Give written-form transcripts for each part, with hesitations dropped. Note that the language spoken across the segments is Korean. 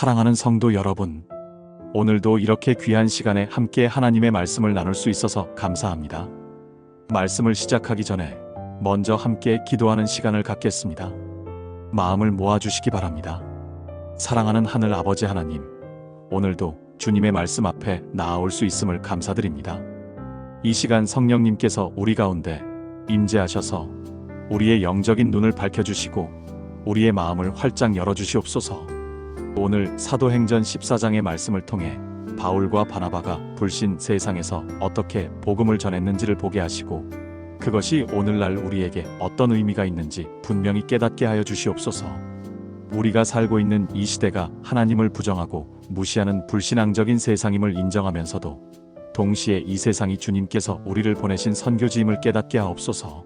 사랑하는 성도 여러분, 오늘도 이렇게 귀한 시간에 함께 하나님의 말씀을 나눌 수 있어서 감사합니다. 말씀을 시작하기 전에 먼저 함께 기도하는 시간을 갖겠습니다. 마음을 모아주시기 바랍니다. 사랑하는 하늘 아버지 하나님, 오늘도 주님의 말씀 앞에 나아올 수 있음을 감사드립니다. 이 시간 성령님께서 우리 가운데 임재하셔서 우리의 영적인 눈을 밝혀주시고 우리의 마음을 활짝 열어주시옵소서. 오늘 사도행전 14장의 말씀을 통해 바울과 바나바가 불신 세상에서 어떻게 복음을 전했는지를 보게 하시고 그것이 오늘날 우리에게 어떤 의미가 있는지 분명히 깨닫게 하여 주시옵소서. 우리가 살고 있는 이 시대가 하나님을 부정하고 무시하는 불신앙적인 세상임을 인정하면서도 동시에 이 세상이 주님께서 우리를 보내신 선교지임을 깨닫게 하옵소서.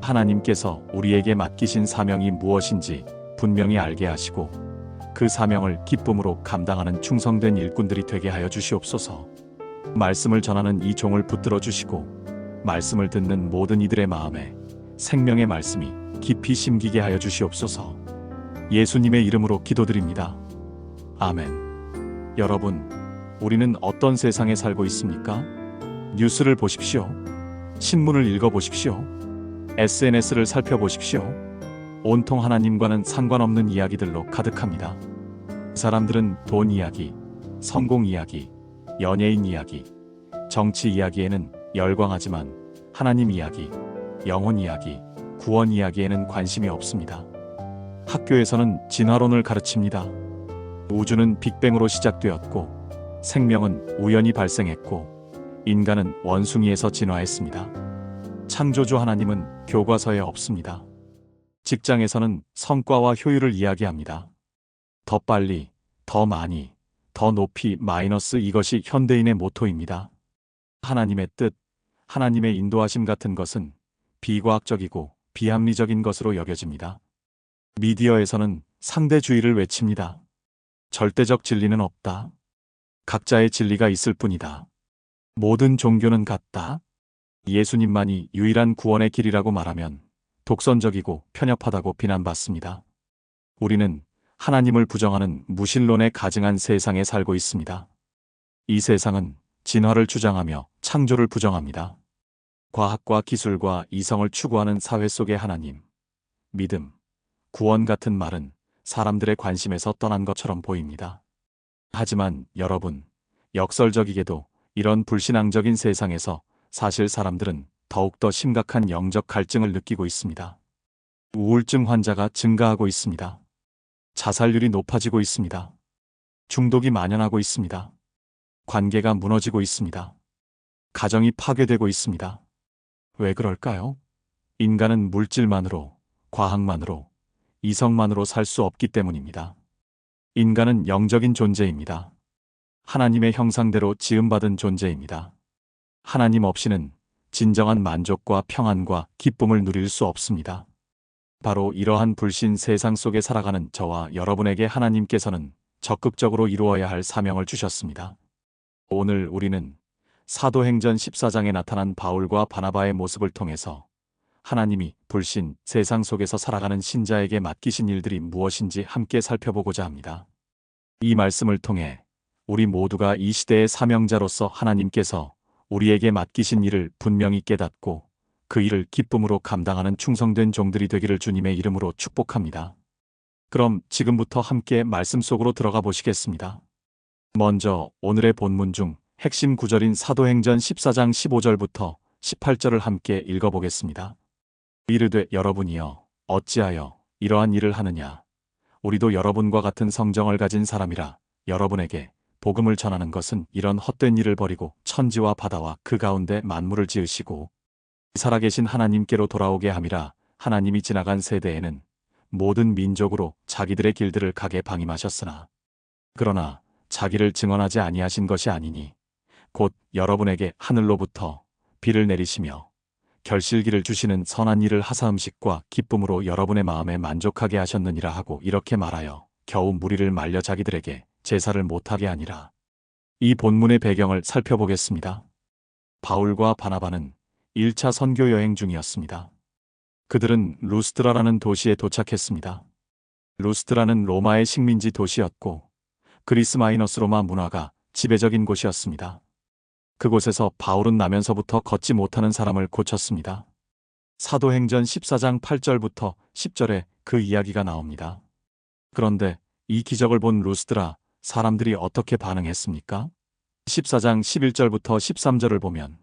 하나님께서 우리에게 맡기신 사명이 무엇인지 분명히 알게 하시고 그 사명을 기쁨으로 감당하는 충성된 일꾼들이 되게 하여 주시옵소서. 말씀을 전하는 이 종을 붙들어 주시고 말씀을 듣는 모든 이들의 마음에 생명의 말씀이 깊이 심기게 하여 주시옵소서. 예수님의 이름으로 기도드립니다. 아멘. 여러분, 우리는 어떤 세상에 살고 있습니까? 뉴스를 보십시오. 신문을 읽어보십시오. SNS를 살펴보십시오. 온통 하나님과는 상관없는 이야기들로 가득합니다. 사람들은 돈 이야기, 성공 이야기, 연예인 이야기, 정치 이야기에는 열광하지만 하나님 이야기, 영혼 이야기, 구원 이야기에는 관심이 없습니다. 학교에서는 진화론을 가르칩니다. 우주는 빅뱅으로 시작되었고 생명은 우연히 발생했고 인간은 원숭이에서 진화했습니다. 창조주 하나님은 교과서에 없습니다. 직장에서는 성과와 효율을 이야기합니다. 더 빨리, 더 많이, 더 높이 마이너스 이것이 현대인의 모토입니다. 하나님의 뜻, 하나님의 인도하심 같은 것은 비과학적이고 비합리적인 것으로 여겨집니다. 미디어에서는 상대주의를 외칩니다. 절대적 진리는 없다. 각자의 진리가 있을 뿐이다. 모든 종교는 같다. 예수님만이 유일한 구원의 길이라고 말하면 독선적이고 편협하다고 비난받습니다. 우리는 하나님을 부정하는 무신론에 가증한 세상에 살고 있습니다. 이 세상은 진화를 주장하며 창조를 부정합니다. 과학과 기술과 이성을 추구하는 사회 속의 하나님, 믿음, 구원 같은 말은 사람들의 관심에서 떠난 것처럼 보입니다. 하지만 여러분, 역설적이게도 이런 불신앙적인 세상에서 사실 사람들은 더욱더 심각한 영적 갈증을 느끼고 있습니다. 우울증 환자가 증가하고 있습니다. 자살률이 높아지고 있습니다. 중독이 만연하고 있습니다. 관계가 무너지고 있습니다. 가정이 파괴되고 있습니다. 왜 그럴까요? 인간은 물질만으로, 과학만으로, 이성만으로 살 수 없기 때문입니다. 인간은 영적인 존재입니다. 하나님의 형상대로 지음받은 존재입니다. 하나님 없이는 진정한 만족과 평안과 기쁨을 누릴 수 없습니다. 바로 이러한 불신 세상 속에 살아가는 저와 여러분에게 하나님께서는 적극적으로 이루어야 할 사명을 주셨습니다. 오늘 우리는 사도행전 14장에 나타난 바울과 바나바의 모습을 통해서 하나님이 불신 세상 속에서 살아가는 신자에게 맡기신 일들이 무엇인지 함께 살펴보고자 합니다. 이 말씀을 통해 우리 모두가 이 시대의 사명자로서 하나님께서 우리에게 맡기신 일을 분명히 깨닫고 그 일을 기쁨으로 감당하는 충성된 종들이 되기를 주님의 이름으로 축복합니다. 그럼 지금부터 함께 말씀 속으로 들어가 보시겠습니다. 먼저 오늘의 본문 중 핵심 구절인 사도행전 14장 15절부터 18절을 함께 읽어보겠습니다. 이르되 여러분이여 어찌하여 이러한 일을 하느냐. 우리도 여러분과 같은 성정을 가진 사람이라 여러분에게 복음을 전하는 것은 이런 헛된 일을 버리고 천지와 바다와 그 가운데 만물을 지으시고 살아계신 하나님께로 돌아오게 함이라. 하나님이 지나간 세대에는 모든 민족으로 자기들의 길들을 가게 방임하셨으나 그러나 자기를 증언하지 아니하신 것이 아니니 곧 여러분에게 하늘로부터 비를 내리시며 결실기를 주시는 선한 일을 하사음식과 기쁨으로 여러분의 마음에 만족하게 하셨느니라 하고 이렇게 말하여 겨우 무리를 말려 자기들에게 제사를 못하게 하니라. 이 본문의 배경을 살펴보겠습니다. 바울과 바나바는 1차 선교 여행 중이었습니다. 그들은 루스드라라는 도시에 도착했습니다. 루스드라는 로마의 식민지 도시였고 그리스 마이너스 로마 문화가 지배적인 곳이었습니다. 그곳에서 바울은 나면서부터 걷지 못하는 사람을 고쳤습니다. 사도행전 14장 8절부터 10절에 그 이야기가 나옵니다. 그런데 이 기적을 본 루스드라 사람들이 어떻게 반응했습니까? 14장 11절부터 13절을 보면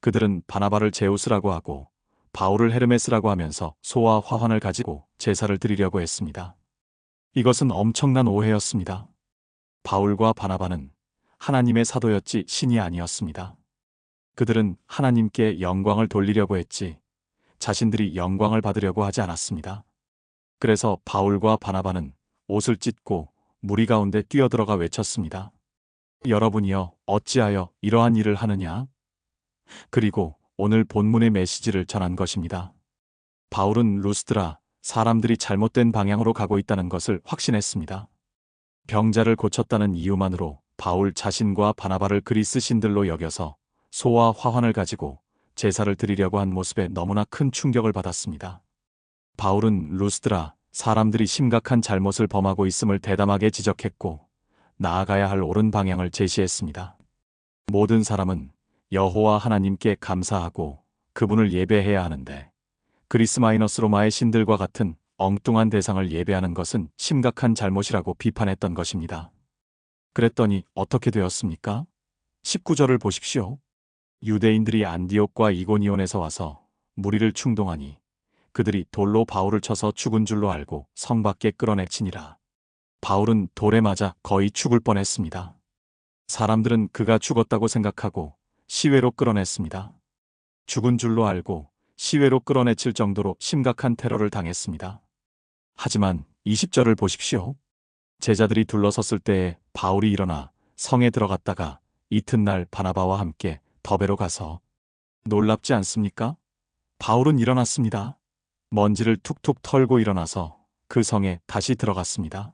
그들은 바나바를 제우스라고 하고 바울을 헤르메스라고 하면서 소와 화환을 가지고 제사를 드리려고 했습니다. 이것은 엄청난 오해였습니다. 바울과 바나바는 하나님의 사도였지 신이 아니었습니다. 그들은 하나님께 영광을 돌리려고 했지 자신들이 영광을 받으려고 하지 않았습니다. 그래서 바울과 바나바는 옷을 찢고 무리 가운데 뛰어들어가 외쳤습니다. 여러분이여 어찌하여 이러한 일을 하느냐? 그리고 오늘 본문의 메시지를 전한 것입니다. 바울은 루스드라 사람들이 잘못된 방향으로 가고 있다는 것을 확신했습니다. 병자를 고쳤다는 이유만으로 바울 자신과 바나바를 그리스 신들로 여겨서 소와 화환을 가지고 제사를 드리려고 한 모습에 너무나 큰 충격을 받았습니다. 바울은 루스드라 사람들이 심각한 잘못을 범하고 있음을 대담하게 지적했고 나아가야 할 옳은 방향을 제시했습니다. 모든 사람은 여호와 하나님께 감사하고 그분을 예배해야 하는데 그리스 마이너스 로마의 신들과 같은 엉뚱한 대상을 예배하는 것은 심각한 잘못이라고 비판했던 것입니다. 그랬더니 어떻게 되었습니까? 19절을 보십시오. 유대인들이 안디옥과 이고니온에서 와서 무리를 충동하니 그들이 돌로 바울을 쳐서 죽은 줄로 알고 성 밖에 끌어내치니라. 바울은 돌에 맞아 거의 죽을 뻔했습니다. 사람들은 그가 죽었다고 생각하고 시외로 끌어냈습니다. 죽은 줄로 알고 시외로 끌어내칠 정도로 심각한 테러를 당했습니다. 하지만 20절을 보십시오. 제자들이 둘러섰을 때에 바울이 일어나 성에 들어갔다가 이튿날 바나바와 함께 더베로 가서 놀랍지 않습니까? 바울은 일어났습니다. 먼지를 툭툭 털고 일어나서 그 성에 다시 들어갔습니다.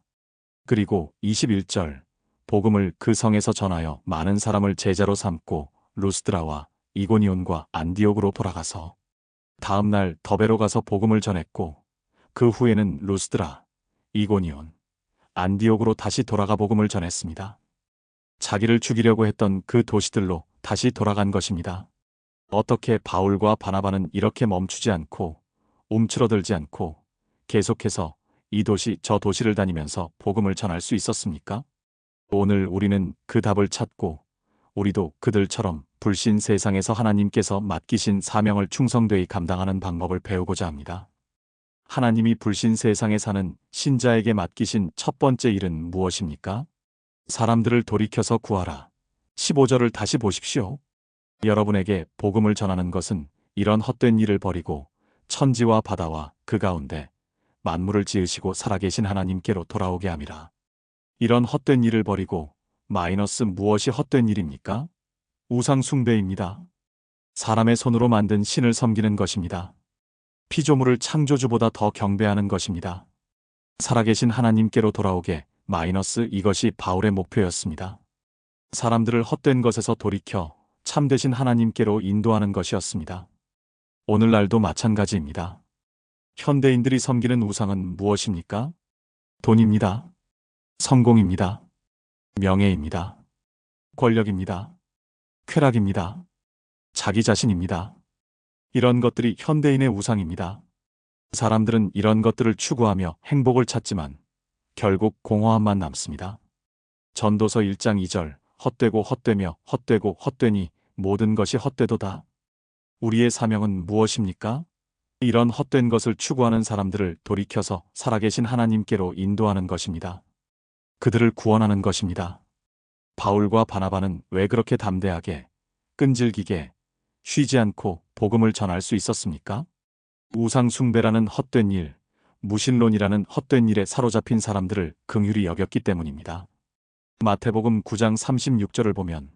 그리고 21절 복음을 그 성에서 전하여 많은 사람을 제자로 삼고 루스드라와 이고니온과 안디옥으로 돌아가서 다음 날 더베로 가서 복음을 전했고 그 후에는 루스드라, 이고니온, 안디옥으로 다시 돌아가 복음을 전했습니다. 자기를 죽이려고 했던 그 도시들로 다시 돌아간 것입니다. 어떻게 바울과 바나바는 이렇게 멈추지 않고 움츠러들지 않고 계속해서 이 도시 저 도시를 다니면서 복음을 전할 수 있었습니까? 오늘 우리는 그 답을 찾고 우리도 그들처럼 불신 세상에서 하나님께서 맡기신 사명을 충성되이 감당하는 방법을 배우고자 합니다. 하나님이 불신 세상에 사는 신자에게 맡기신 첫 번째 일은 무엇입니까? 사람들을 돌이켜서 구하라. 15절을 다시 보십시오. 여러분에게 복음을 전하는 것은 이런 헛된 일을 버리고 천지와 바다와 그 가운데 만물을 지으시고 살아계신 하나님께로 돌아오게 함이라. 이런 헛된 일을 버리고 마이너스 무엇이 헛된 일입니까? 우상 숭배입니다. 사람의 손으로 만든 신을 섬기는 것입니다. 피조물을 창조주보다 더 경배하는 것입니다. 살아계신 하나님께로 돌아오게 마이너스 이것이 바울의 목표였습니다. 사람들을 헛된 것에서 돌이켜 참되신 하나님께로 인도하는 것이었습니다. 오늘날도 마찬가지입니다. 현대인들이 섬기는 우상은 무엇입니까? 돈입니다. 성공입니다. 명예입니다. 권력입니다. 쾌락입니다. 자기 자신입니다. 이런 것들이 현대인의 우상입니다. 사람들은 이런 것들을 추구하며 행복을 찾지만 결국 공허함만 남습니다. 전도서 1장 2절 헛되고 헛되며 헛되고 헛되니 모든 것이 헛되도다. 우리의 사명은 무엇입니까? 이런 헛된 것을 추구하는 사람들을 돌이켜서 살아계신 하나님께로 인도하는 것입니다. 그들을 구원하는 것입니다. 바울과 바나바는 왜 그렇게 담대하게, 끈질기게, 쉬지 않고 복음을 전할 수 있었습니까? 우상 숭배라는 헛된 일, 무신론이라는 헛된 일에 사로잡힌 사람들을 긍휼히 여겼기 때문입니다. 마태복음 9장 36절을 보면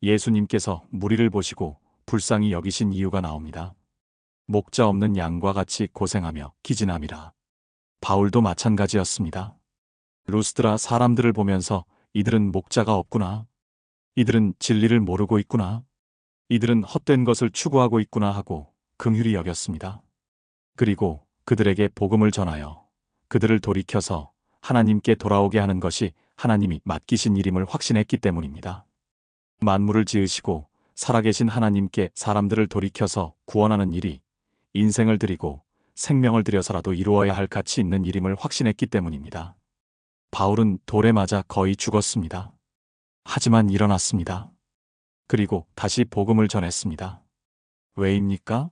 예수님께서 무리를 보시고 불쌍히 여기신 이유가 나옵니다. 목자 없는 양과 같이 고생하며 기진함이라. 바울도 마찬가지였습니다. 루스드라 사람들을 보면서 이들은 목자가 없구나. 이들은 진리를 모르고 있구나. 이들은 헛된 것을 추구하고 있구나 하고 긍휼히 여겼습니다. 그리고 그들에게 복음을 전하여 그들을 돌이켜서 하나님께 돌아오게 하는 것이 하나님이 맡기신 일임을 확신했기 때문입니다. 만물을 지으시고 살아계신 하나님께 사람들을 돌이켜서 구원하는 일이 인생을 드리고 생명을 들여서라도 이루어야 할 가치 있는 일임을 확신했기 때문입니다. 바울은 돌에 맞아 거의 죽었습니다. 하지만 일어났습니다. 그리고 다시 복음을 전했습니다. 왜입니까?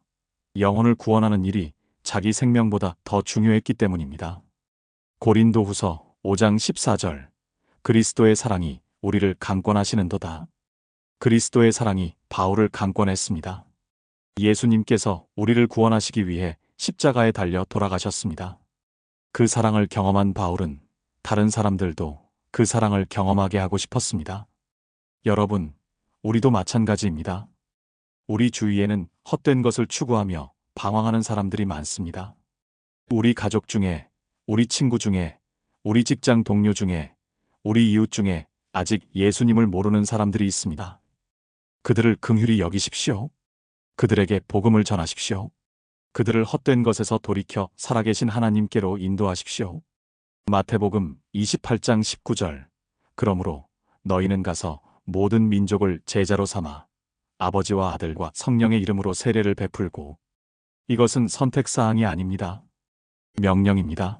영혼을 구원하는 일이 자기 생명보다 더 중요했기 때문입니다. 고린도후서 5장 14절 그리스도의 사랑이 우리를 강권하시는도다. 그리스도의 사랑이 바울을 강권했습니다. 예수님께서 우리를 구원하시기 위해 십자가에 달려 돌아가셨습니다. 그 사랑을 경험한 바울은 다른 사람들도 그 사랑을 경험하게 하고 싶었습니다. 여러분, 우리도 마찬가지입니다. 우리 주위에는 헛된 것을 추구하며 방황하는 사람들이 많습니다. 우리 가족 중에, 우리 친구 중에, 우리 직장 동료 중에, 우리 이웃 중에 아직 예수님을 모르는 사람들이 있습니다. 그들을 긍휼히 여기십시오. 그들에게 복음을 전하십시오. 그들을 헛된 것에서 돌이켜 살아계신 하나님께로 인도하십시오. 마태복음 28장 19절 그러므로 너희는 가서 모든 민족을 제자로 삼아 아버지와 아들과 성령의 이름으로 세례를 베풀고 이것은 선택사항이 아닙니다. 명령입니다.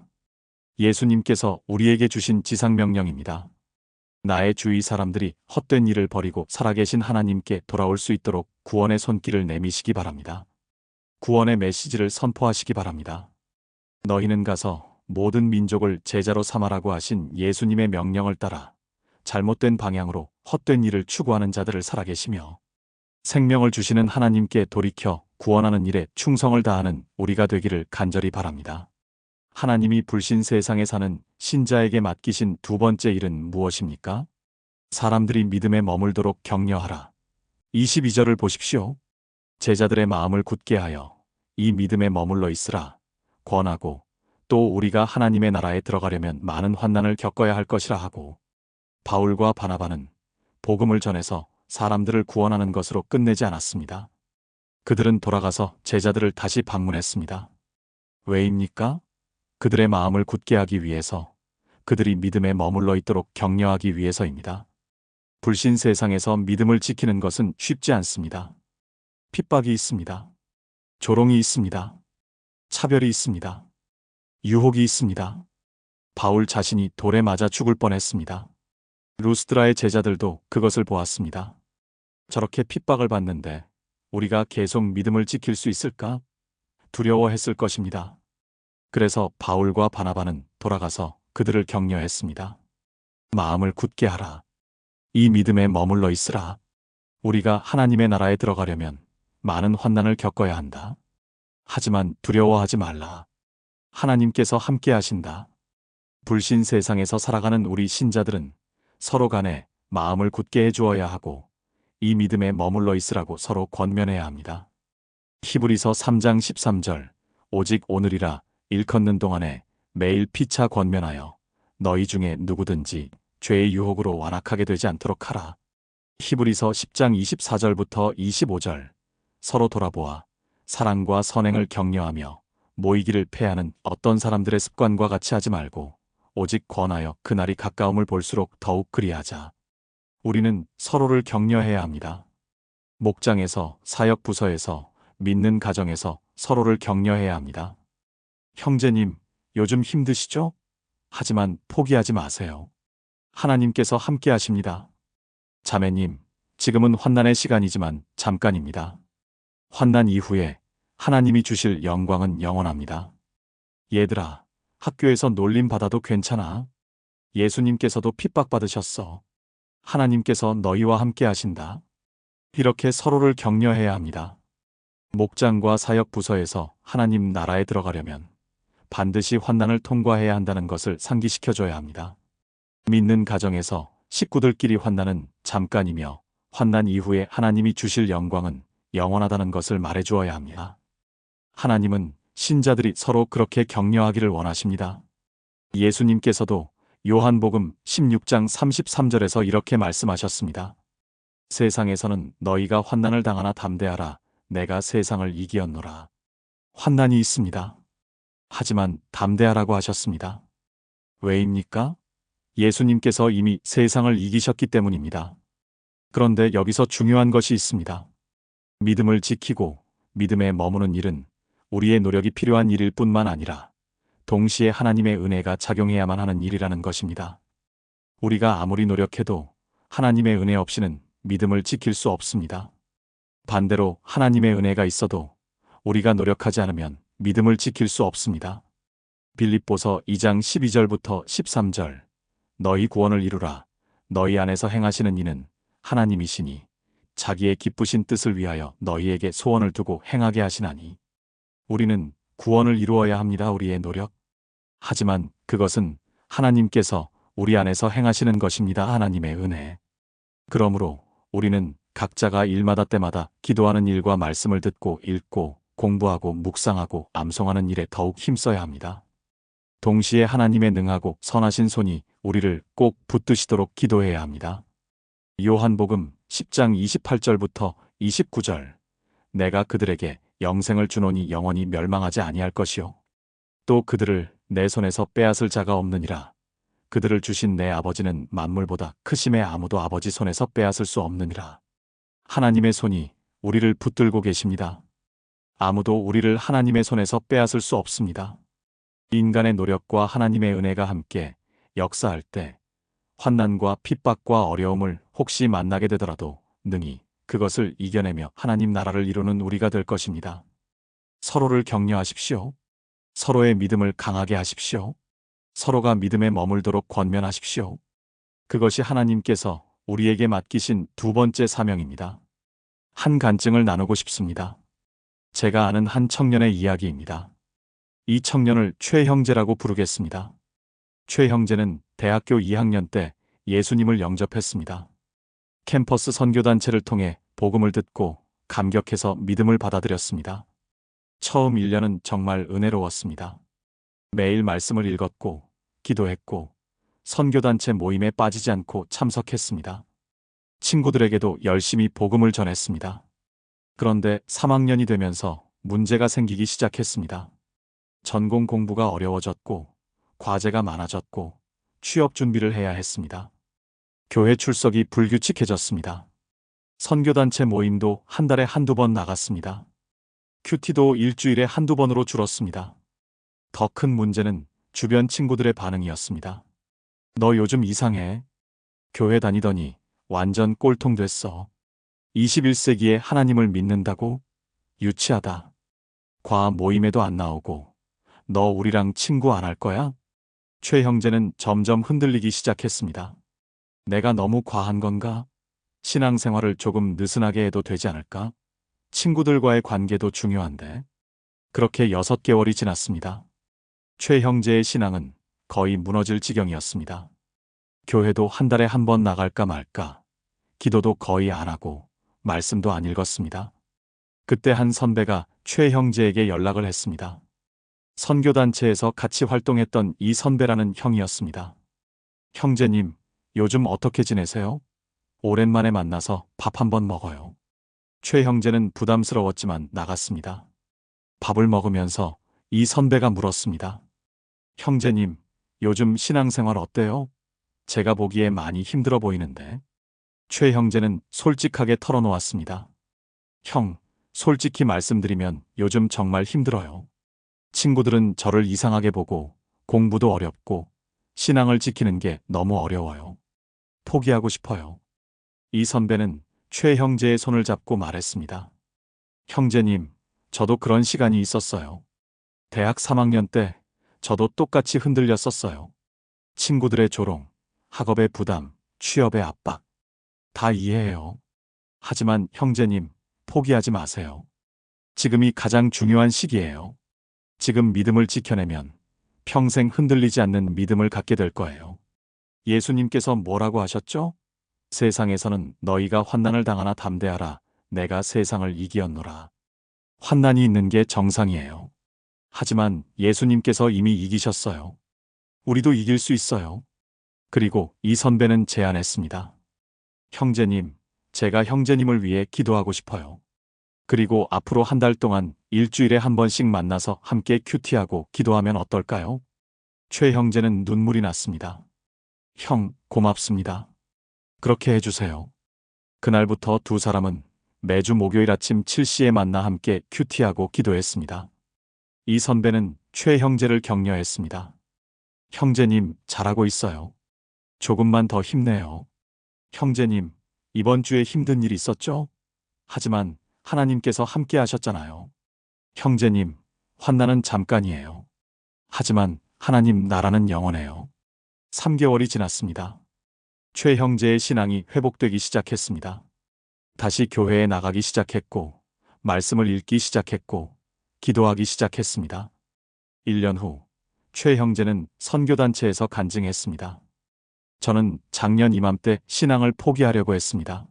예수님께서 우리에게 주신 지상명령입니다. 나의 주위 사람들이 헛된 일을 버리고 살아계신 하나님께 돌아올 수 있도록 구원의 손길을 내미시기 바랍니다. 구원의 메시지를 선포하시기 바랍니다. 너희는 가서 모든 민족을 제자로 삼아라고 하신 예수님의 명령을 따라 잘못된 방향으로 헛된 일을 추구하는 자들을 살아계시며 생명을 주시는 하나님께 돌이켜 구원하는 일에 충성을 다하는 우리가 되기를 간절히 바랍니다. 하나님이 불신 세상에 사는 신자에게 맡기신 두 번째 일은 무엇입니까? 사람들이 믿음에 머물도록 격려하라. 22절을 보십시오. 제자들의 마음을 굳게 하여 이 믿음에 머물러 있으라 권하고 또 우리가 하나님의 나라에 들어가려면 많은 환난을 겪어야 할 것이라 하고 바울과 바나바는 복음을 전해서 사람들을 구원하는 것으로 끝내지 않았습니다. 그들은 돌아가서 제자들을 다시 방문했습니다. 왜입니까? 그들의 마음을 굳게 하기 위해서, 그들이 믿음에 머물러 있도록 격려하기 위해서입니다. 불신 세상에서 믿음을 지키는 것은 쉽지 않습니다. 핍박이 있습니다. 조롱이 있습니다. 차별이 있습니다. 유혹이 있습니다. 바울 자신이 돌에 맞아 죽을 뻔했습니다. 루스드라의 제자들도 그것을 보았습니다. 저렇게 핍박을 받는데 우리가 계속 믿음을 지킬 수 있을까? 두려워했을 것입니다. 그래서 바울과 바나바는 돌아가서 그들을 격려했습니다. 마음을 굳게 하라. 이 믿음에 머물러 있으라. 우리가 하나님의 나라에 들어가려면 많은 환난을 겪어야 한다. 하지만 두려워하지 말라. 하나님께서 함께 하신다. 불신 세상에서 살아가는 우리 신자들은 서로 간에 마음을 굳게 해주어야 하고 이 믿음에 머물러 있으라고 서로 권면해야 합니다. 히브리서 3장 13절 오직 오늘이라 일컫는 동안에 매일 피차 권면하여 너희 중에 누구든지 죄의 유혹으로 완악하게 되지 않도록 하라. 히브리서 10장 24절부터 25절 서로 돌아보아 사랑과 선행을 격려하며 모이기를 패하는 어떤 사람들의 습관과 같이 하지 말고 오직 권하여 그날이 가까움을 볼수록 더욱 그리하자. 우리는 서로를 격려해야 합니다. 목장에서, 사역 부서에서, 믿는 가정에서 서로를 격려해야 합니다. 형제님, 요즘 힘드시죠? 하지만 포기하지 마세요. 하나님께서 함께 하십니다. 자매님, 지금은 환난의 시간이지만 잠깐입니다. 환난 이후에 하나님이 주실 영광은 영원합니다. 얘들아, 학교에서 놀림 받아도 괜찮아. 예수님께서도 핍박받으셨어. 하나님께서 너희와 함께 하신다. 이렇게 서로를 격려해야 합니다. 목장과 사역 부서에서 하나님 나라에 들어가려면 반드시 환난을 통과해야 한다는 것을 상기시켜줘야 합니다. 믿는 가정에서 식구들끼리 환난은 잠깐이며 환난 이후에 하나님이 주실 영광은 영원하다는 것을 말해주어야 합니다. 하나님은 신자들이 서로 그렇게 격려하기를 원하십니다. 예수님께서도 요한복음 16장 33절에서 이렇게 말씀하셨습니다. 세상에서는 너희가 환난을 당하나 담대하라. 내가 세상을 이기었노라. 환난이 있습니다. 하지만 담대하라고 하셨습니다. 왜입니까? 예수님께서 이미 세상을 이기셨기 때문입니다. 그런데 여기서 중요한 것이 있습니다. 믿음을 지키고 믿음에 머무는 일은 우리의 노력이 필요한 일일 뿐만 아니라 동시에 하나님의 은혜가 작용해야만 하는 일이라는 것입니다. 우리가 아무리 노력해도 하나님의 은혜 없이는 믿음을 지킬 수 없습니다. 반대로 하나님의 은혜가 있어도 우리가 노력하지 않으면 믿음을 지킬 수 없습니다. 빌립보서 2장 12절부터 13절 너희 구원을 이루라. 너희 안에서 행하시는 이는 하나님이시니 자기의 기쁘신 뜻을 위하여 너희에게 소원을 두고 행하게 하시나니. 우리는 구원을 이루어야 합니다. 우리의 노력. 하지만 그것은 하나님께서 우리 안에서 행하시는 것입니다. 하나님의 은혜. 그러므로 우리는 각자가 일마다 때마다 기도하는 일과 말씀을 듣고 읽고 공부하고 묵상하고 암송하는 일에 더욱 힘써야 합니다. 동시에 하나님의 능하고 선하신 손이 우리를 꼭 붙드시도록 기도해야 합니다. 요한복음 10장 28절부터 29절 내가 그들에게 영생을 주노니 영원히 멸망하지 아니할 것이요 또 그들을 내 손에서 빼앗을 자가 없느니라. 그들을 주신 내 아버지는 만물보다 크심에 아무도 아버지 손에서 빼앗을 수 없느니라. 하나님의 손이 우리를 붙들고 계십니다. 아무도 우리를 하나님의 손에서 빼앗을 수 없습니다. 인간의 노력과 하나님의 은혜가 함께 역사할 때 환난과 핍박과 어려움을 혹시 만나게 되더라도 능히 그것을 이겨내며 하나님 나라를 이루는 우리가 될 것입니다. 서로를 격려하십시오. 서로의 믿음을 강하게 하십시오. 서로가 믿음에 머물도록 권면하십시오. 그것이 하나님께서 우리에게 맡기신 두 번째 사명입니다. 한 간증을 나누고 싶습니다. 제가 아는 한 청년의 이야기입니다. 이 청년을 최 형제라고 부르겠습니다. 최 형제는 대학교 2학년 때 예수님을 영접했습니다. 캠퍼스 선교단체를 통해 복음을 듣고 감격해서 믿음을 받아들였습니다. 처음 1년은 정말 은혜로웠습니다. 매일 말씀을 읽었고 기도했고 선교단체 모임에 빠지지 않고 참석했습니다. 친구들에게도 열심히 복음을 전했습니다. 그런데 3학년이 되면서 문제가 생기기 시작했습니다. 전공 공부가 어려워졌고 과제가 많아졌고 취업 준비를 해야 했습니다. 교회 출석이 불규칙해졌습니다. 선교단체 모임도 한 달에 한두 번 나갔습니다. 큐티도 일주일에 한두 번으로 줄었습니다. 더 큰 문제는 주변 친구들의 반응이었습니다. 너 요즘 이상해. 교회 다니더니 완전 꼴통 됐어. 21세기에 하나님을 믿는다고? 유치하다. 과학 모임에도 안 나오고 너 우리랑 친구 안 할 거야? 최 형제는 점점 흔들리기 시작했습니다. 내가 너무 과한 건가? 신앙생활을 조금 느슨하게 해도 되지 않을까? 친구들과의 관계도 중요한데. 그렇게 6개월이 지났습니다. 최 형제의 신앙은 거의 무너질 지경이었습니다. 교회도 한 달에 한 번 나갈까 말까, 기도도 거의 안 하고 말씀도 안 읽었습니다. 그때 한 선배가 최 형제에게 연락을 했습니다. 선교단체에서 같이 활동했던 이 선배라는 형이었습니다. 형제님, 요즘 어떻게 지내세요? 오랜만에 만나서 밥 한번 먹어요. 최 형제는 부담스러웠지만 나갔습니다. 밥을 먹으면서 이 선배가 물었습니다. 형제님, 요즘 신앙생활 어때요? 제가 보기에 많이 힘들어 보이는데. 최 형제는 솔직하게 털어놓았습니다. 형, 솔직히 말씀드리면 요즘 정말 힘들어요. 친구들은 저를 이상하게 보고 공부도 어렵고 신앙을 지키는 게 너무 어려워요. 포기하고 싶어요. 이 선배는 최 형제의 손을 잡고 말했습니다. 형제님, 저도 그런 시간이 있었어요. 대학 3학년 때 저도 똑같이 흔들렸었어요. 친구들의 조롱, 학업의 부담, 취업의 압박. 다 이해해요. 하지만 형제님, 포기하지 마세요. 지금이 가장 중요한 시기예요. 지금 믿음을 지켜내면 평생 흔들리지 않는 믿음을 갖게 될 거예요. 예수님께서 뭐라고 하셨죠? 세상에서는 너희가 환난을 당하나 담대하라. 내가 세상을 이기었노라. 환난이 있는 게 정상이에요. 하지만 예수님께서 이미 이기셨어요. 우리도 이길 수 있어요. 그리고 이 선배는 제안했습니다. 형제님, 제가 형제님을 위해 기도하고 싶어요. 그리고 앞으로 한 달 동안 일주일에 한 번씩 만나서 함께 큐티하고 기도하면 어떨까요? 최 형제는 눈물이 났습니다. 형, 고맙습니다. 그렇게 해주세요. 그날부터 두 사람은 매주 목요일 아침 7시에 만나 함께 큐티하고 기도했습니다. 이 선배는 최 형제를 격려했습니다. 형제님, 잘하고 있어요. 조금만 더 힘내요. 형제님, 이번 주에 힘든 일 있었죠? 하지만 하나님께서 함께 하셨잖아요. 형제님, 환난은 잠깐이에요. 하지만 하나님 나라는 영원해요. 3개월이 지났습니다. 최 형제의 신앙이 회복되기 시작했습니다. 다시 교회에 나가기 시작했고, 말씀을 읽기 시작했고, 기도하기 시작했습니다. 1년 후, 최 형제는 선교단체에서 간증했습니다. 저는 작년 이맘때 신앙을 포기하려고 했습니다.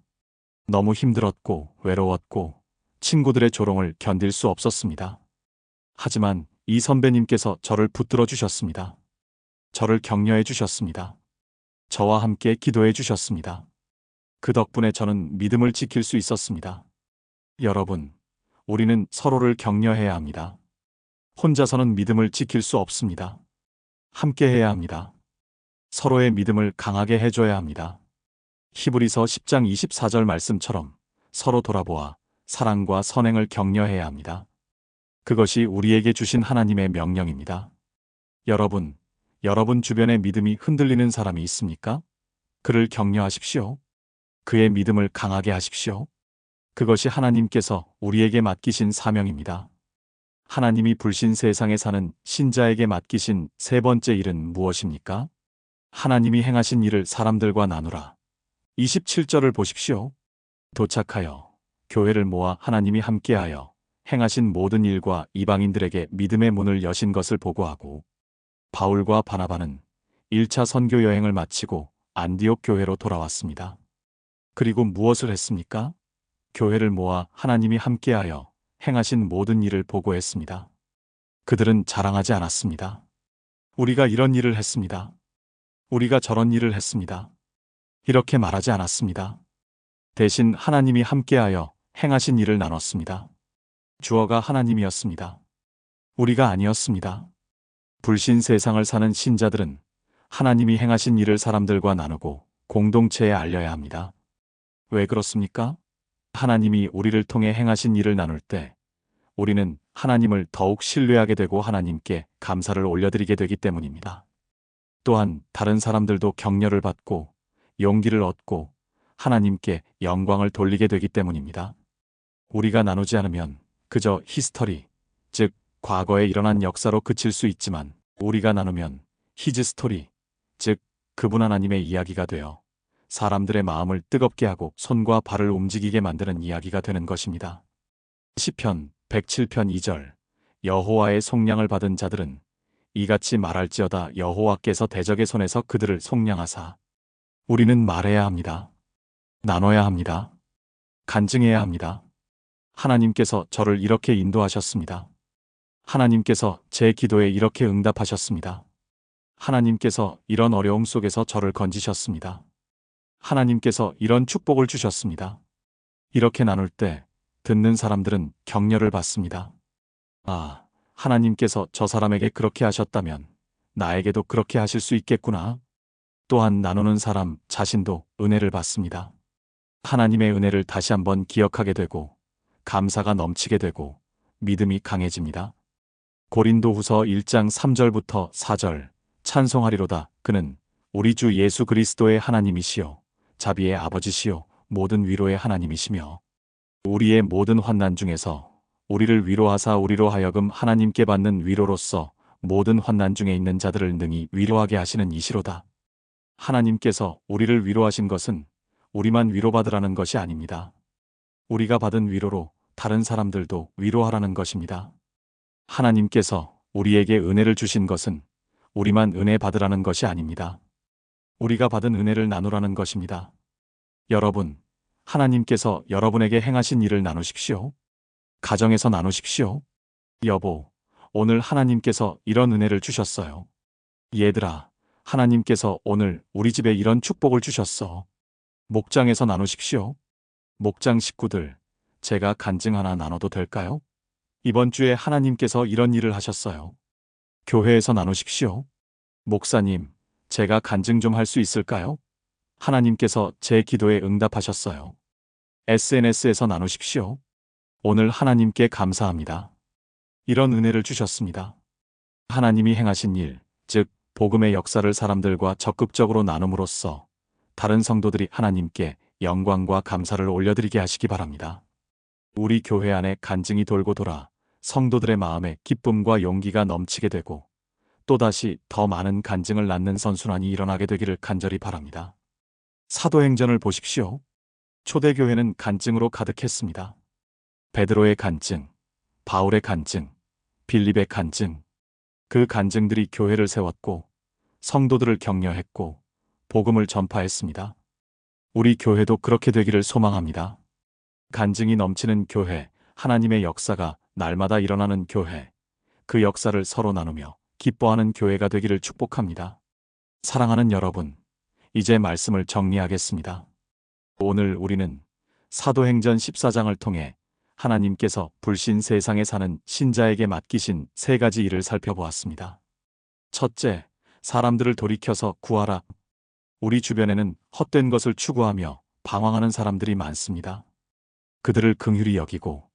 너무 힘들었고, 외로웠고, 친구들의 조롱을 견딜 수 없었습니다. 하지만 이 선배님께서 저를 붙들어 주셨습니다. 저를 격려해 주셨습니다. 저와 함께 기도해 주셨습니다. 그 덕분에 저는 믿음을 지킬 수 있었습니다. 여러분, 우리는 서로를 격려해야 합니다. 혼자서는 믿음을 지킬 수 없습니다. 함께 해야 합니다. 서로의 믿음을 강하게 해줘야 합니다. 히브리서 10장 24절 말씀처럼 서로 돌아보아 사랑과 선행을 격려해야 합니다. 그것이 우리에게 주신 하나님의 명령입니다. 여러분 주변에 믿음이 흔들리는 사람이 있습니까? 그를 격려하십시오. 그의 믿음을 강하게 하십시오. 그것이 하나님께서 우리에게 맡기신 사명입니다. 하나님이 불신 세상에 사는 신자에게 맡기신 세 번째 일은 무엇입니까? 하나님이 행하신 일을 사람들과 나누라. 27절을 보십시오. 도착하여 교회를 모아 하나님이 함께하여 행하신 모든 일과 이방인들에게 믿음의 문을 여신 것을 보고하고, 바울과 바나바는 1차 선교 여행을 마치고 안디옥 교회로 돌아왔습니다. 그리고 무엇을 했습니까? 교회를 모아 하나님이 함께하여 행하신 모든 일을 보고했습니다. 그들은 자랑하지 않았습니다. 우리가 이런 일을 했습니다. 우리가 저런 일을 했습니다. 이렇게 말하지 않았습니다. 대신 하나님이 함께하여 행하신 일을 나눴습니다. 주어가 하나님이었습니다. 우리가 아니었습니다. 불신 세상을 사는 신자들은 하나님이 행하신 일을 사람들과 나누고 공동체에 알려야 합니다. 왜 그렇습니까? 하나님이 우리를 통해 행하신 일을 나눌 때 우리는 하나님을 더욱 신뢰하게 되고 하나님께 감사를 올려드리게 되기 때문입니다. 또한 다른 사람들도 격려를 받고 용기를 얻고 하나님께 영광을 돌리게 되기 때문입니다. 우리가 나누지 않으면 그저 히스터리, 즉 과거에 일어난 역사로 그칠 수 있지만, 우리가 나누면 히즈스토리, 즉 그분 하나님의 이야기가 되어 사람들의 마음을 뜨겁게 하고 손과 발을 움직이게 만드는 이야기가 되는 것입니다. 시편 107편 2절. 여호와의 속량을 받은 자들은 이같이 말할지어다. 여호와께서 대적의 손에서 그들을 속량하사. 우리는 말해야 합니다. 나눠야 합니다. 간증해야 합니다. 하나님께서 저를 이렇게 인도하셨습니다. 하나님께서 제 기도에 이렇게 응답하셨습니다. 하나님께서 이런 어려움 속에서 저를 건지셨습니다. 하나님께서 이런 축복을 주셨습니다. 이렇게 나눌 때 듣는 사람들은 격려를 받습니다. 아, 하나님께서 저 사람에게 그렇게 하셨다면 나에게도 그렇게 하실 수 있겠구나. 또한 나누는 사람 자신도 은혜를 받습니다. 하나님의 은혜를 다시 한번 기억하게 되고 감사가 넘치게 되고 믿음이 강해집니다. 고린도후서 1장 3절부터 4절. 찬송하리로다. 그는 우리 주 예수 그리스도의 하나님이시요 자비의 아버지시요 모든 위로의 하나님이시며, 우리의 모든 환난 중에서 우리를 위로하사 우리로 하여금 하나님께 받는 위로로서 모든 환난 중에 있는 자들을 능히 위로하게 하시는 이시로다. 하나님께서 우리를 위로하신 것은 우리만 위로받으라는 것이 아닙니다. 우리가 받은 위로로 다른 사람들도 위로하라는 것입니다. 하나님께서 우리에게 은혜를 주신 것은 우리만 은혜 받으라는 것이 아닙니다. 우리가 받은 은혜를 나누라는 것입니다. 여러분, 하나님께서 여러분에게 행하신 일을 나누십시오. 가정에서 나누십시오. 여보, 오늘 하나님께서 이런 은혜를 주셨어요. 얘들아, 하나님께서 오늘 우리 집에 이런 축복을 주셨어. 목장에서 나누십시오. 목장 식구들, 제가 간증 하나 나눠도 될까요? 이번 주에 하나님께서 이런 일을 하셨어요. 교회에서 나누십시오. 목사님, 제가 간증 좀 할 수 있을까요? 하나님께서 제 기도에 응답하셨어요. SNS에서 나누십시오. 오늘 하나님께 감사합니다. 이런 은혜를 주셨습니다. 하나님이 행하신 일, 즉 복음의 역사를 사람들과 적극적으로 나눔으로써 다른 성도들이 하나님께 영광과 감사를 올려드리게 하시기 바랍니다. 우리 교회 안에 간증이 돌고 돌아 성도들의 마음에 기쁨과 용기가 넘치게 되고 또다시 더 많은 간증을 낳는 선순환이 일어나게 되기를 간절히 바랍니다. 사도행전을 보십시오. 초대교회는 간증으로 가득했습니다. 베드로의 간증, 바울의 간증, 빌립의 간증, 그 간증들이 교회를 세웠고 성도들을 격려했고 복음을 전파했습니다. 우리 교회도 그렇게 되기를 소망합니다. 간증이 넘치는 교회, 하나님의 역사가 날마다 일어나는 교회, 그 역사를 서로 나누며 기뻐하는 교회가 되기를 축복합니다. 사랑하는 여러분, 이제 말씀을 정리하겠습니다. 오늘 우리는 사도행전 14장을 통해 하나님께서 불신 세상에 사는 신자에게 맡기신 세 가지 일을 살펴보았습니다. 첫째, 사람들을 돌이켜서 구하라. 우리 주변에는 헛된 것을 추구하며 방황하는 사람들이 많습니다. 그들을 긍휼히 여기고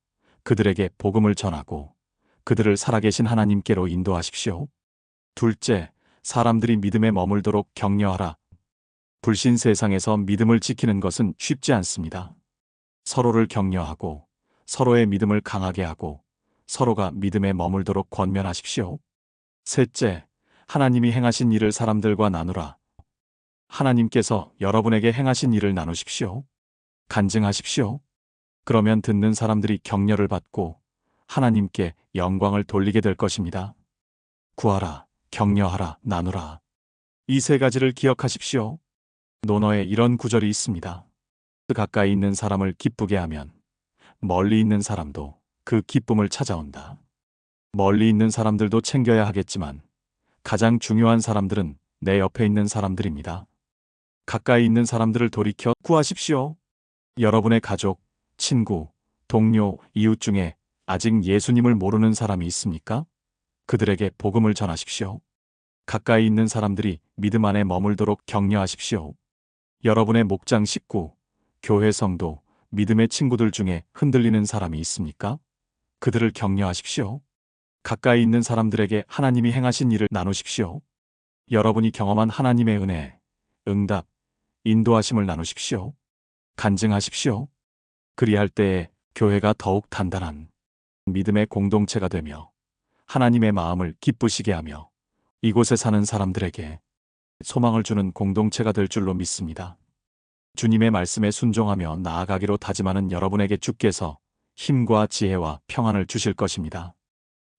그들에게 복음을 전하고 그들을 살아계신 하나님께로 인도하십시오. 둘째, 사람들이 믿음에 머물도록 격려하라. 불신 세상에서 믿음을 지키는 것은 쉽지 않습니다. 서로를 격려하고 서로의 믿음을 강하게 하고 서로가 믿음에 머물도록 권면하십시오. 셋째, 하나님이 행하신 일을 사람들과 나누라. 하나님께서 여러분에게 행하신 일을 나누십시오. 간증하십시오. 그러면 듣는 사람들이 격려를 받고 하나님께 영광을 돌리게 될 것입니다. 구하라, 격려하라, 나누라. 이 세 가지를 기억하십시오. 논어에 이런 구절이 있습니다. 가까이 있는 사람을 기쁘게 하면 멀리 있는 사람도 그 기쁨을 찾아온다. 멀리 있는 사람들도 챙겨야 하겠지만 가장 중요한 사람들은 내 옆에 있는 사람들입니다. 가까이 있는 사람들을 돌이켜 구하십시오. 여러분의 가족, 친구, 동료, 이웃 중에 아직 예수님을 모르는 사람이 있습니까? 그들에게 복음을 전하십시오. 가까이 있는 사람들이 믿음 안에 머물도록 격려하십시오. 여러분의 목장 식구, 교회 성도, 믿음의 친구들 중에 흔들리는 사람이 있습니까? 그들을 격려하십시오. 가까이 있는 사람들에게 하나님이 행하신 일을 나누십시오. 여러분이 경험한 하나님의 은혜, 응답, 인도하심을 나누십시오. 간증하십시오. 그리할 때에 교회가 더욱 단단한 믿음의 공동체가 되며 하나님의 마음을 기쁘시게 하며 이곳에 사는 사람들에게 소망을 주는 공동체가 될 줄로 믿습니다. 주님의 말씀에 순종하며 나아가기로 다짐하는 여러분에게 주께서 힘과 지혜와 평안을 주실 것입니다.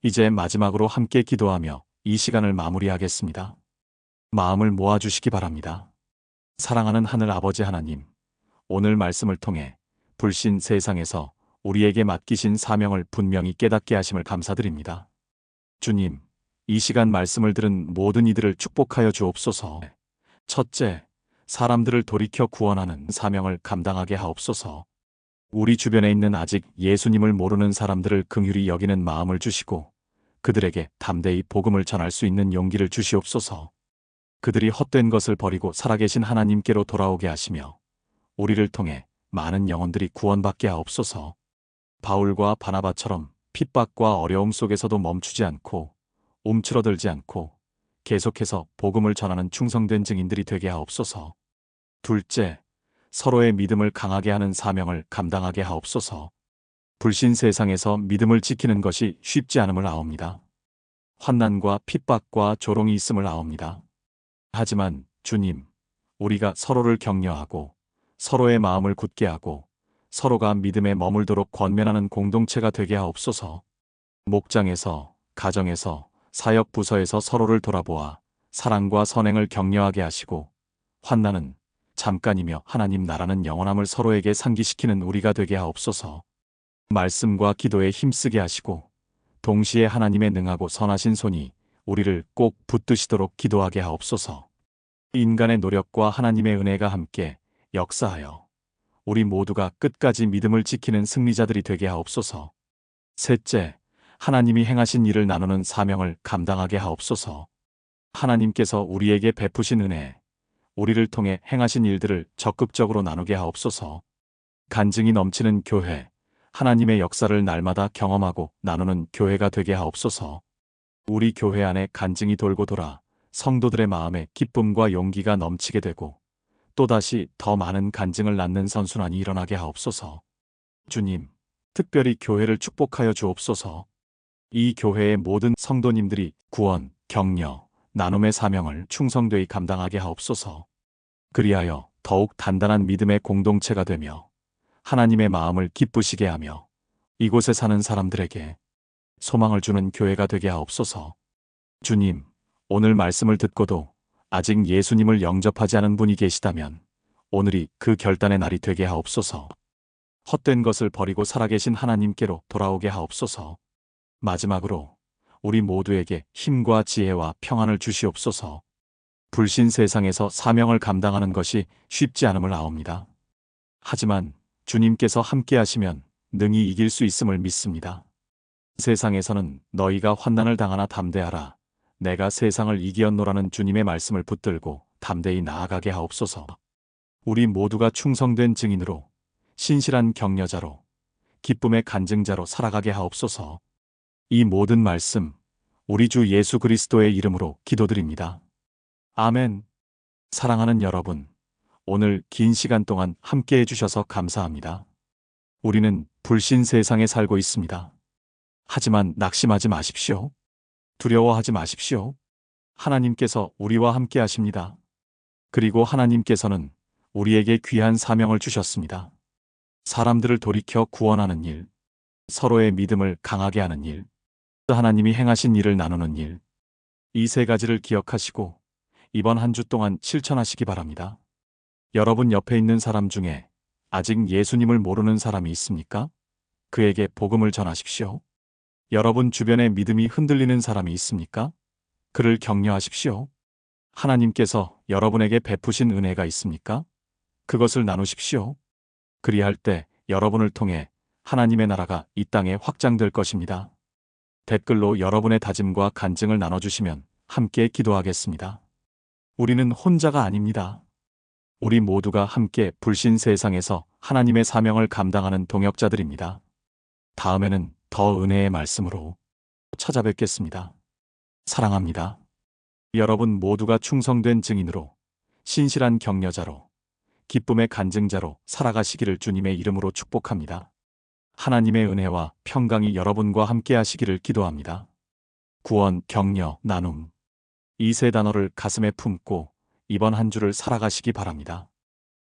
이제 마지막으로 함께 기도하며 이 시간을 마무리하겠습니다. 마음을 모아주시기 바랍니다. 사랑하는 하늘 아버지 하나님, 오늘 말씀을 통해 불신 세상에서 우리에게 맡기신 사명을 분명히 깨닫게 하심을 감사드립니다. 주님, 이 시간 말씀을 들은 모든 이들을 축복하여 주옵소서. 첫째, 사람들을 돌이켜 구원하는 사명을 감당하게 하옵소서. 우리 주변에 있는 아직 예수님을 모르는 사람들을 긍휼히 여기는 마음을 주시고 그들에게 담대히 복음을 전할 수 있는 용기를 주시옵소서. 그들이 헛된 것을 버리고 살아계신 하나님께로 돌아오게 하시며 우리를 통해 많은 영혼들이 구원받게 하옵소서. 바울과 바나바처럼 핍박과 어려움 속에서도 멈추지 않고 움츠러들지 않고 계속해서 복음을 전하는 충성된 증인들이 되게 하옵소서. 둘째, 서로의 믿음을 강하게 하는 사명을 감당하게 하옵소서. 불신 세상에서 믿음을 지키는 것이 쉽지 않음을 아옵니다. 환난과 핍박과 조롱이 있음을 아옵니다. 하지만 주님, 우리가 서로를 격려하고 서로의 마음을 굳게 하고 서로가 믿음에 머물도록 권면하는 공동체가 되게 하옵소서. 목장에서, 가정에서, 사역 부서에서 서로를 돌아보아 사랑과 선행을 격려하게 하시고 환난은 잠깐이며 하나님 나라는 영원함을 서로에게 상기시키는 우리가 되게 하옵소서. 말씀과 기도에 힘쓰게 하시고 동시에 하나님의 능하고 선하신 손이 우리를 꼭 붙드시도록 기도하게 하옵소서. 인간의 노력과 하나님의 은혜가 함께 역사하여 우리 모두가 끝까지 믿음을 지키는 승리자들이 되게 하옵소서. 셋째, 하나님이 행하신 일을 나누는 사명을 감당하게 하옵소서. 하나님께서 우리에게 베푸신 은혜, 우리를 통해 행하신 일들을 적극적으로 나누게 하옵소서. 간증이 넘치는 교회, 하나님의 역사를 날마다 경험하고 나누는 교회가 되게 하옵소서. 우리 교회 안에 간증이 돌고 돌아 성도들의 마음에 기쁨과 용기가 넘치게 되고 또다시 더 많은 간증을 낳는 선순환이 일어나게 하옵소서. 주님, 특별히 교회를 축복하여 주옵소서. 이 교회의 모든 성도님들이 구원, 격려, 나눔의 사명을 충성되이 감당하게 하옵소서. 그리하여 더욱 단단한 믿음의 공동체가 되며 하나님의 마음을 기쁘시게 하며 이곳에 사는 사람들에게 소망을 주는 교회가 되게 하옵소서. 주님, 오늘 말씀을 듣고도 아직 예수님을 영접하지 않은 분이 계시다면 오늘이 그 결단의 날이 되게 하옵소서. 헛된 것을 버리고 살아계신 하나님께로 돌아오게 하옵소서. 마지막으로 우리 모두에게 힘과 지혜와 평안을 주시옵소서. 불신 세상에서 사명을 감당하는 것이 쉽지 않음을 아옵니다. 하지만 주님께서 함께 하시면 능히 이길 수 있음을 믿습니다. 세상에서는 너희가 환난을 당하나 담대하라. 내가 세상을 이기었노라는 주님의 말씀을 붙들고 담대히 나아가게 하옵소서. 우리 모두가 충성된 증인으로 신실한 격려자로 기쁨의 간증자로 살아가게 하옵소서. 이 모든 말씀 우리 주 예수 그리스도의 이름으로 기도드립니다. 아멘. 사랑하는 여러분, 오늘 긴 시간 동안 함께 해주셔서 감사합니다. 우리는 불신 세상에 살고 있습니다. 하지만 낙심하지 마십시오. 두려워하지 마십시오. 하나님께서 우리와 함께 하십니다. 그리고 하나님께서는 우리에게 귀한 사명을 주셨습니다. 사람들을 돌이켜 구원하는 일, 서로의 믿음을 강하게 하는 일, 하나님이 행하신 일을 나누는 일, 이 세 가지를 기억하시고 이번 한 주 동안 실천하시기 바랍니다. 여러분 옆에 있는 사람 중에 아직 예수님을 모르는 사람이 있습니까? 그에게 복음을 전하십시오. 여러분 주변에 믿음이 흔들리는 사람이 있습니까? 그를 격려하십시오. 하나님께서 여러분에게 베푸신 은혜가 있습니까? 그것을 나누십시오. 그리할 때 여러분을 통해 하나님의 나라가 이 땅에 확장될 것입니다. 댓글로 여러분의 다짐과 간증을 나눠주시면 함께 기도하겠습니다. 우리는 혼자가 아닙니다. 우리 모두가 함께 불신 세상에서 하나님의 사명을 감당하는 동역자들입니다. 다음에는 더 은혜의 말씀으로 찾아뵙겠습니다. 사랑합니다. 여러분 모두가 충성된 증인으로 신실한 격려자로 기쁨의 간증자로 살아가시기를 주님의 이름으로 축복합니다. 하나님의 은혜와 평강이 여러분과 함께 하시기를 기도합니다. 구원, 격려, 나눔. 이 세 단어를 가슴에 품고 이번 한 주를 살아가시기 바랍니다.